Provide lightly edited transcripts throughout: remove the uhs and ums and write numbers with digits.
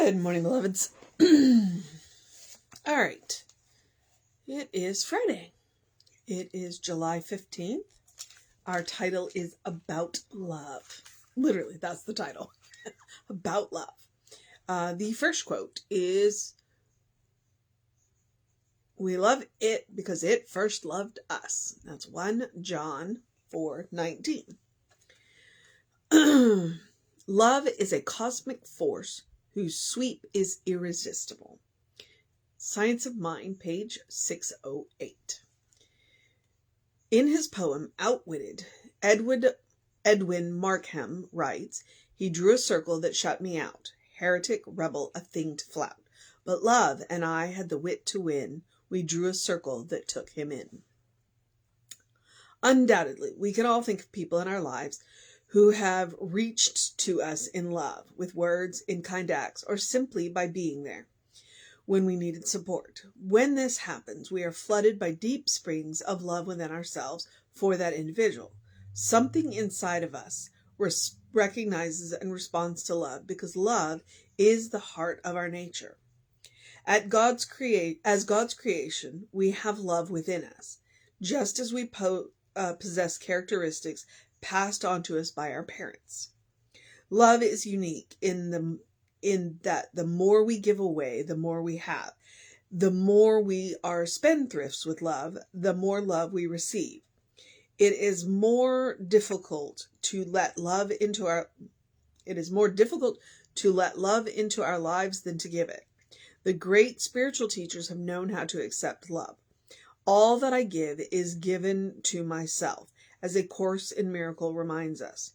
Good morning, beloveds. All right. It is Friday. It is July 15th. Our title is About Love. Literally, that's the title. About love. The first quote is, "We love it because it first loved us." That's 1 John 4:19. Love is a cosmic force whose sweep is irresistible. Science of Mind, page 608. In his poem Outwitted, Edwin Markham writes, "He drew a circle that shut me out, heretic, rebel, a thing to flout. But love and I had the wit to win, we drew a circle that took him in." Undoubtedly, we can all think of people in our lives who have reached to us in love, with words, in kind acts, or simply by being there when we needed support. When this happens, we are flooded by deep springs of love within ourselves for that individual. Something inside of us recognizes and responds to love, because love is the heart of our nature. As God's creation, we have love within us, just as we possess characteristics passed on to us by our parents. Love is unique in that the more we give away, the more we have. The more we are spendthrifts with love, the more love we receive. It is more difficult to let love into our lives than to give it. The great spiritual teachers have known how to accept love. All that I give is given to myself, as A Course in Miracles reminds us.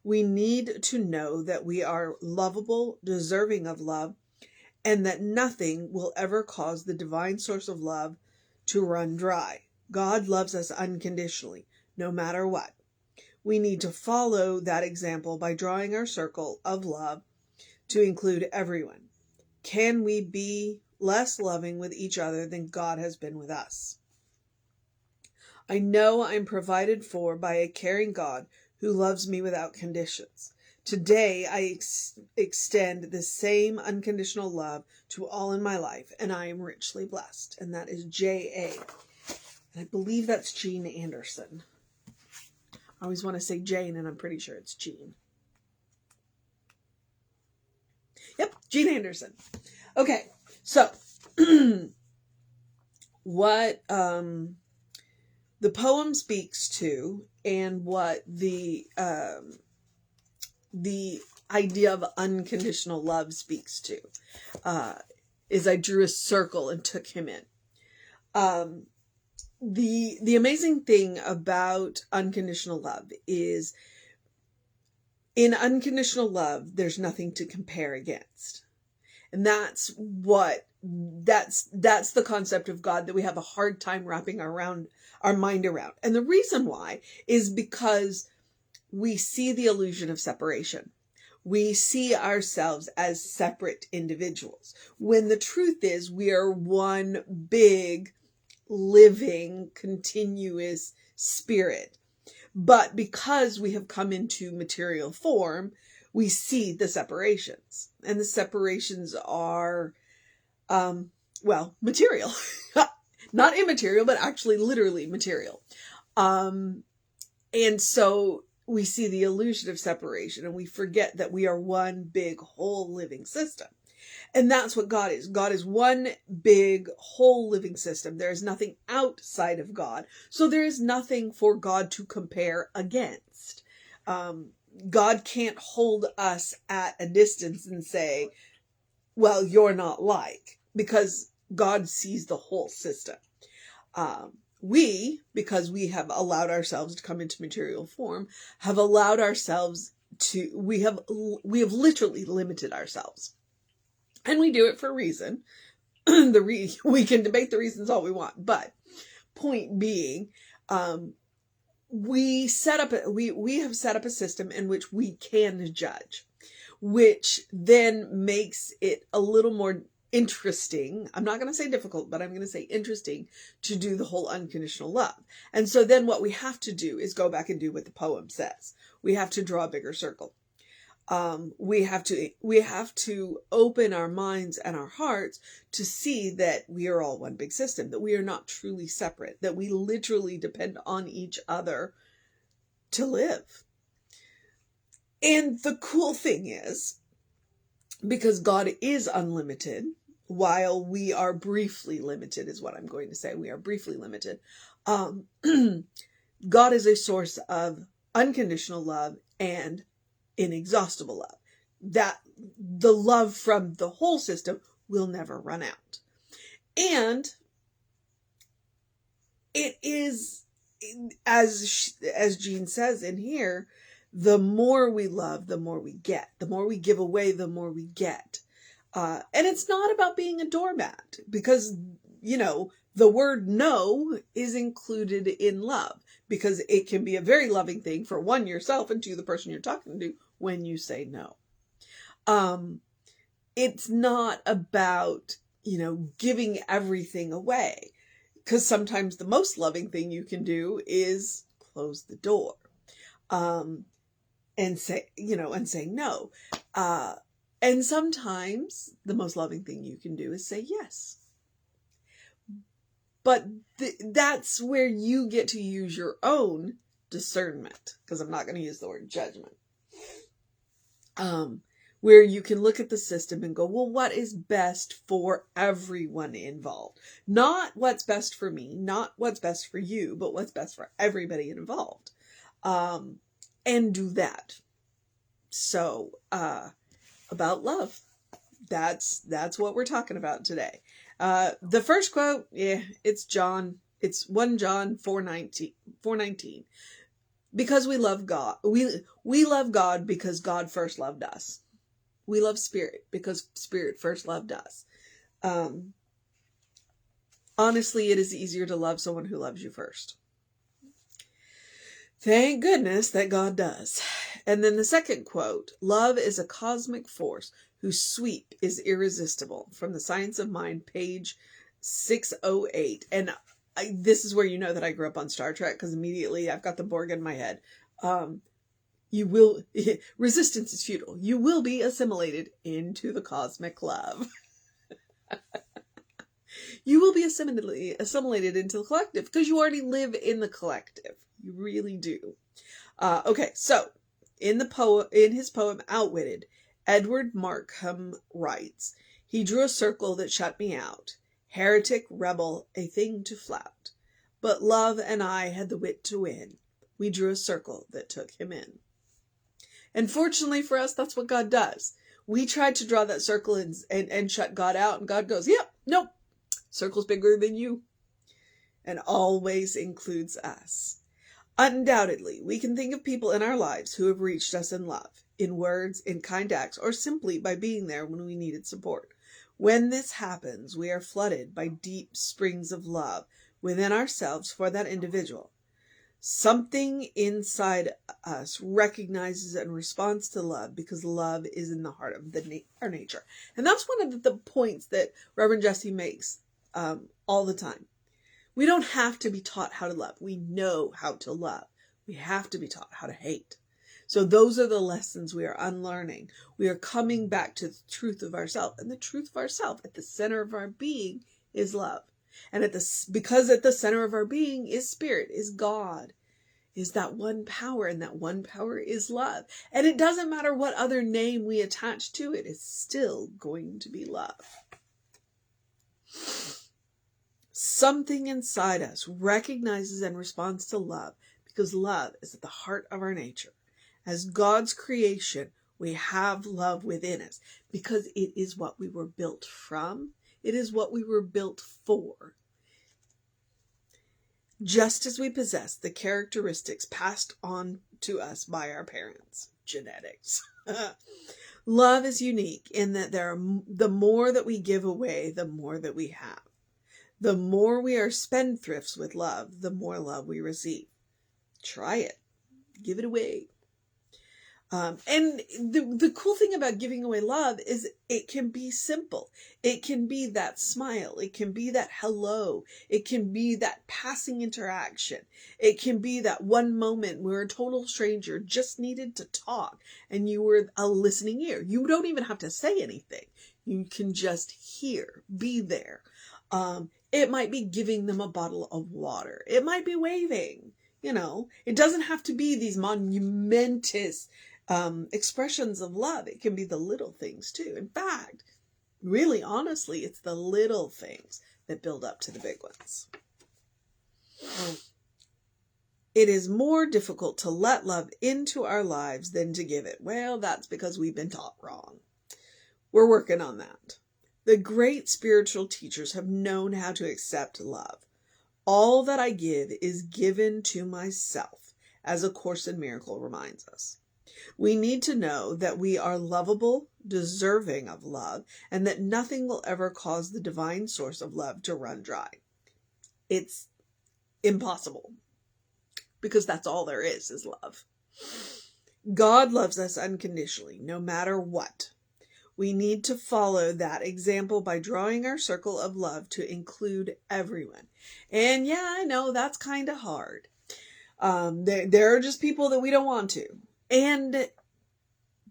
We need to know that we are lovable, deserving of love, and that nothing will ever cause the divine source of love to run dry. God loves us unconditionally, no matter what. We need to follow that example by drawing our circle of love to include everyone. Can we be less loving with each other than God has been with us? I know I'm provided for by a caring God who loves me without conditions. Today, I extend the same unconditional love to all in my life, and I am richly blessed. And that is J.A. And I believe that's Jean Anderson. I always want to say Jane, and I'm pretty sure it's Jean. Yep, Jean Anderson. Okay, so what the poem speaks to, and what the idea of unconditional love speaks to, is I drew a circle and took him in. The amazing thing about unconditional love is, in unconditional love, there's nothing to compare against. And that's the concept of God that we have a hard time wrapping our mind around. And the reason why is because we see the illusion of separation. We see ourselves as separate individuals, when the truth is we are one big, living, continuous spirit. But because we have come into material form, we see the separations. And the separations are, material. Not immaterial, but actually literally material. And so we see the illusion of separation, and we forget that we are one big whole living system. And that's what God is. God is one big whole living system. There is nothing outside of God. So there is nothing for God to compare against. God can't hold us at a distance and say, well, you're not like, because God sees the whole system. Because we have allowed ourselves to come into material form, have allowed ourselves to, we have literally limited ourselves. And we do it for a reason. We can debate the reasons all we want, but point being, we have set up a system in which we can judge, which then makes it a little more interesting. I'm not going to say difficult, but I'm going to say interesting to do the whole unconditional love. And so then what we have to do is go back and do what the poem says. We have to draw a bigger circle. We have to open our minds and our hearts to see that we are all one big system, that we are not truly separate, that we literally depend on each other to live. And the cool thing is, because God is unlimited, while we are briefly limited, is what I'm going to say. We are briefly limited. God is a source of unconditional love and inexhaustible love. That the love from the whole system will never run out. And it is, as Jean says in here, the more we love, the more we get. The more we give away, the more we get. And it's not about being a doormat, because, the word no is included in love, because it can be a very loving thing for one, yourself, and two, the person you're talking to when you say no. It's not about, giving everything away, because sometimes the most loving thing you can do is close the door, and say no. And sometimes the most loving thing you can do is say yes. But that's where you get to use your own discernment, because I'm not going to use the word judgment. Where you can look at the system and go, well, what is best for everyone involved? Not what's best for me, not what's best for you, but what's best for everybody involved. And do that. So, about love. That's what we're talking about today. The first quote, it's John. It's 1 John 4:19. Because we love God. We love God because God first loved us. We love Spirit because Spirit first loved us. Honestly, it is easier to love someone who loves you first. Thank goodness that God does. And then the second quote, love is a cosmic force whose sweep is irresistible, from The Science of Mind, page 608. And this is where you know that I grew up on Star Trek, because immediately I've got the Borg in my head. Resistance is futile. You will be assimilated into the cosmic love. You will be assimilated into the collective, because you already live in the collective. You really do. Okay, so in his poem Outwitted, Edward Markham writes, he drew a circle that shut me out, heretic, rebel, a thing to flout. But love and I had the wit to win. We drew a circle that took him in. And fortunately for us, that's what God does. We tried to draw that circle and shut God out, and God goes, yep, nope, circle's bigger than you, and always includes us. Undoubtedly, we can think of people in our lives who have reached us in love, in words, in kind acts, or simply by being there when we needed support. When this happens, we are flooded by deep springs of love within ourselves for that individual. Something inside us recognizes and responds to love, because love is in the heart of our nature. And that's one of the points that Reverend Jesse makes all the time. We don't have to be taught how to love. We know how to love. We have to be taught how to hate. So those are the lessons we are unlearning. We are coming back to the truth of ourselves. And the truth of ourselves at the center of our being is love. And because at the center of our being is Spirit, is God, is that one power, and that one power is love. And it doesn't matter what other name we attach to it, it's still going to be love. Something inside us recognizes and responds to love, because love is at the heart of our nature. As God's creation, we have love within us, because it is what we were built from. It is what we were built for. Just as we possess the characteristics passed on to us by our parents, genetics. Love is unique in that the more that we give away, the more that we have. The more we are spendthrifts with love, the more love we receive. Try it. Give it away. And the cool thing about giving away love is it can be simple. It can be that smile. It can be that hello. It can be that passing interaction. It can be that one moment where a total stranger just needed to talk and you were a listening ear. You don't even have to say anything. You can just hear, be there. It might be giving them a bottle of water. It might be waving. It doesn't have to be these monumentous expressions of love. It can be the little things too. In fact, really honestly, it's the little things that build up to the big ones. It is more difficult to let love into our lives than to give it. Well, that's because we've been taught wrong. We're working on that. The great spiritual teachers have known how to accept love. All that I give is given to myself, as A Course in Miracles reminds us. We need to know that we are lovable, deserving of love, and that nothing will ever cause the divine source of love to run dry. It's impossible, because that's all there is love. God loves us unconditionally, no matter what. We need to follow that example by drawing our circle of love to include everyone. And yeah, I know that's kind of hard. There are just people that we don't want to. And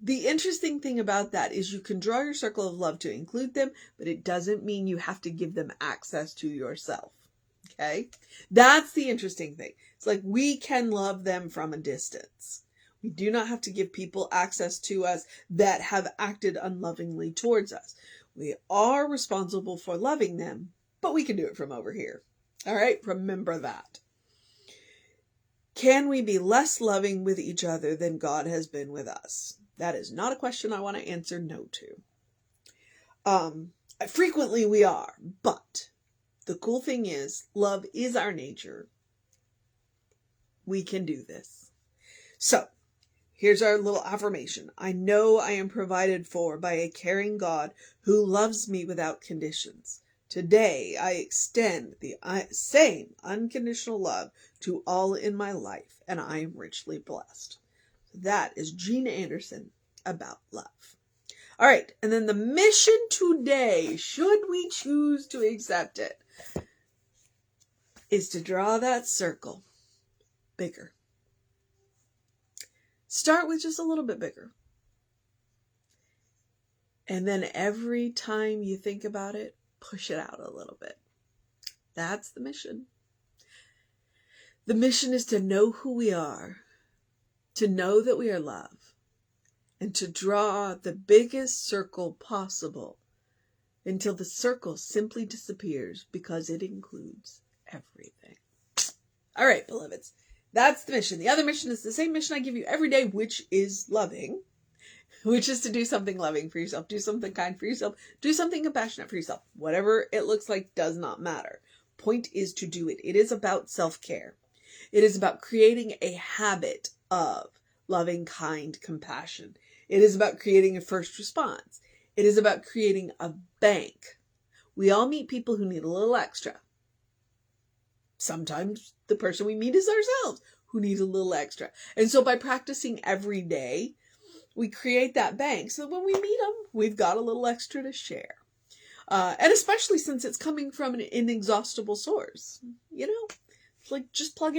the interesting thing about that is you can draw your circle of love to include them, but it doesn't mean you have to give them access to yourself. Okay? That's the interesting thing. It's like we can love them from a distance. We do not have to give people access to us that have acted unlovingly towards us. We are responsible for loving them, but we can do it from over here. All right? Remember that. Can we be less loving with each other than God has been with us? That is not a question I want to answer no to. Frequently we are, but the cool thing is, love is our nature. We can do this. So, here's our little affirmation. I know I am provided for by a caring God who loves me without conditions. Today, I extend the same unconditional love to all in my life, and I am richly blessed. That is Gina Anderson about love. All right, and then the mission today, should we choose to accept it, is to draw that circle bigger. Start with just a little bit bigger. And then every time you think about it, push it out a little bit. That's the mission. The mission is to know who we are, to know that we are love, and to draw the biggest circle possible until the circle simply disappears because it includes everything. All right, beloveds, that's the mission. The other mission is the same mission I give you every day, which is loving, which is to do something loving for yourself, do something kind for yourself, do something compassionate for yourself. Whatever it looks like does not matter. Point is to do it. It is about self-care. It is about creating a habit of loving, kind compassion. It is about creating a first response. It is about creating a bank. We all meet people who need a little extra. Sometimes the person we meet is ourselves who needs a little extra. And so by practicing every day, we create that bank so that when we meet them, we've got a little extra to share. And especially since it's coming from an inexhaustible source, it's like just plug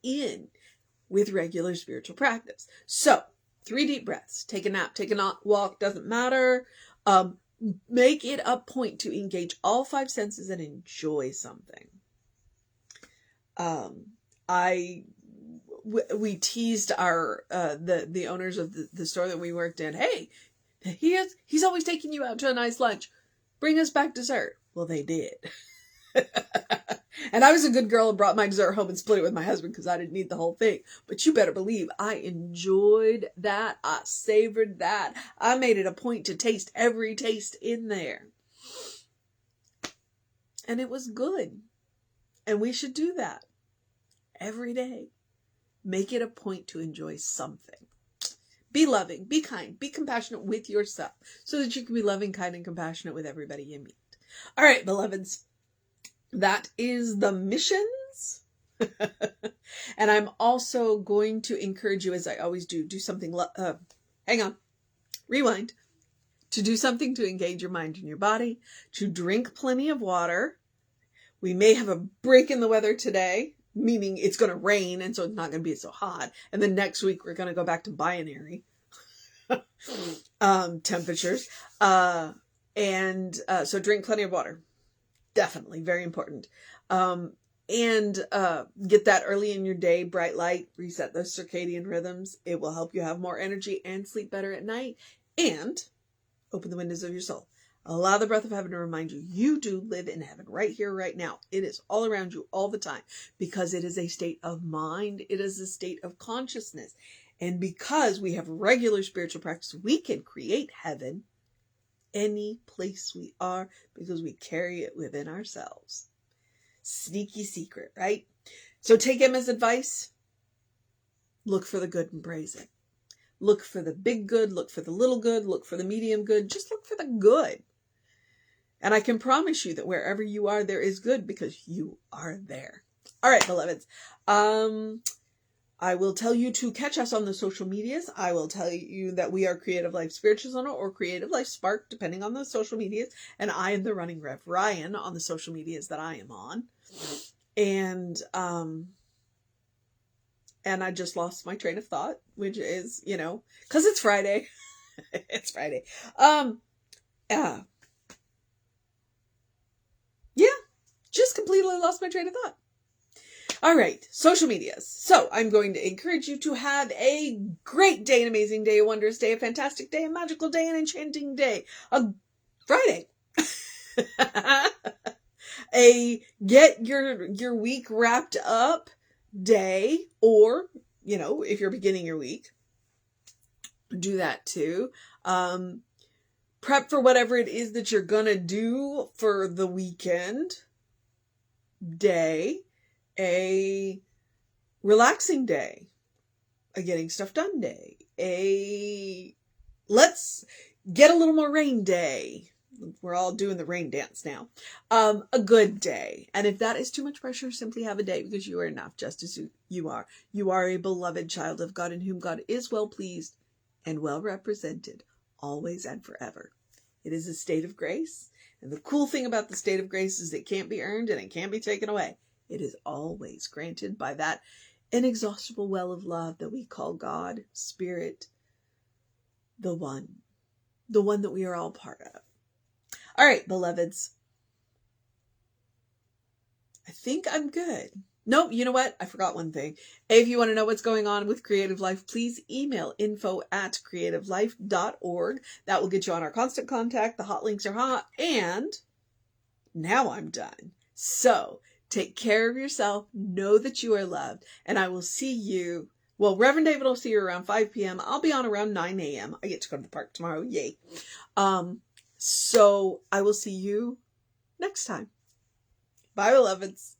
in with regular spiritual practice. So 3 deep breaths, take a nap, take a walk, doesn't matter. Make it a point to engage all 5 senses and enjoy something. We teased our the owners of the store that we worked in. Hey, he's always taking you out to a nice lunch. Bring us back dessert. Well, they did. And I was a good girl and brought my dessert home and split it with my husband because I didn't need the whole thing. But you better believe I enjoyed that. I savored that. I made it a point to taste every taste in there. And it was good. And we should do that every day. Make it a point to enjoy something. Be loving, be kind, be compassionate with yourself so that you can be loving, kind, and compassionate with everybody you meet. All right, beloveds, that is the missions. And I'm also going to encourage you, as I always do something, hang on, rewind, to do something to engage your mind and your body, to drink plenty of water. We may have a break in the weather today, meaning it's going to rain, and so it's not going to be so hot. And then next week, we're going to go back to binary temperatures. So drink plenty of water. Definitely very important. And get that early in your day, bright light, reset those circadian rhythms. It will help you have more energy and sleep better at night, and open the windows of your soul. Allow the breath of heaven to remind you, you do live in heaven right here, right now. It is all around you all the time, because it is a state of mind. It is a state of consciousness. And because we have regular spiritual practice, we can create heaven any place we are, because we carry it within ourselves. Sneaky secret, right? So take Emma's advice. Look for the good and praise it. Look for the big good. Look for the little good. Look for the medium good. Just look for the good. And I can promise you that wherever you are, there is good, because you are there. All right, beloveds. I will tell you to catch us on the social medias. I will tell you that we are Creative Life Spiritual Zone or Creative Life Spark, depending on the social medias. And I am the Running Rev Ryan on the social medias that I am on. And I just lost my train of thought, which is, because it's Friday. It's Friday. Yeah, just completely lost my train of thought. All right, social medias. So I'm going to encourage you to have a great day, an amazing day, a wondrous day, a fantastic day, a magical day, an enchanting day, a Friday. A get your week wrapped up day, or, if you're beginning your week, do that too. Prep for whatever it is that you're gonna do for the weekend day. A relaxing day, a getting stuff done day, a let's get a little more rain day. We're all doing the rain dance now. A good day. And if that is too much pressure, simply have a day, because you are enough just as you are. You are a beloved child of God, in whom God is well pleased and well represented, always and forever. It is a state of grace. And the cool thing about the state of grace is it can't be earned and it can't be taken away. It is always granted by that inexhaustible well of love that we call God, Spirit, the one that we are all part of. All right, beloveds. I think I'm good. Nope, you know what? I forgot one thing. If you want to know what's going on with Creative Life, please email info@creativelife.org. That will get you on our constant contact. The hot links are hot. And now I'm done. So take care of yourself. Know that you are loved. And I will see you. Well, Reverend David will see you around 5 p.m. I'll be on around 9 a.m. I get to go to the park tomorrow. Yay. So I will see you next time. Bye, beloveds.